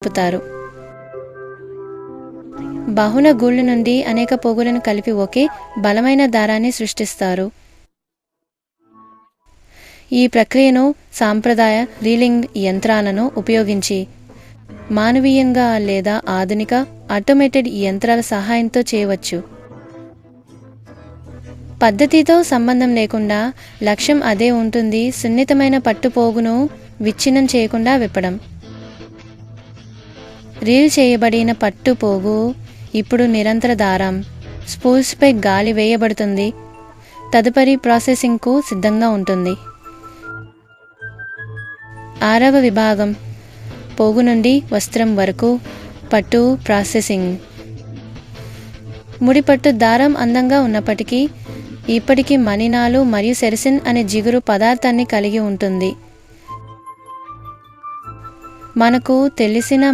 కలుపుతారు. బహుళ గూళ్ళ నుండి అనేక పోగులను కలిపి ఒకే బలమైన దారాన్ని సృష్టిస్తారు. ఈ ప్రక్రియను సాంప్రదాయ రీలింగ్ యంత్రాలను ఉపయోగించి మానవీయంగా లేదా ఆధునిక ఆటోమేటెడ్ యంత్రాల సహాయంతో చేయవచ్చు. పద్ధతితో సంబంధం లేకుండా లక్ష్యం అదే ఉంటుంది: సున్నితమైన పట్టుపోగును విచ్ఛిన్నం చేయకుండా విప్పడం. రీల్ చేయబడిన పట్టుపోగు ఇప్పుడు నిరంతర దారం స్పూల్స్పై గాలి వేయబడుతుంది, తదుపరి ప్రాసెసింగ్కు సిద్ధంగా ఉంటుంది. 6వ విభాగం పోగు నుండి వస్త్రం వరకు పట్టు ప్రాసెసింగ్. ముడిపట్టు దారం అందంగా ఉన్నప్పటికీ ఇప్పటికీ మణినాలు మరియు సెరసిన్ అనే జిగురు పదార్థాన్ని కలిగి ఉంటుంది. మనకు తెలిసిన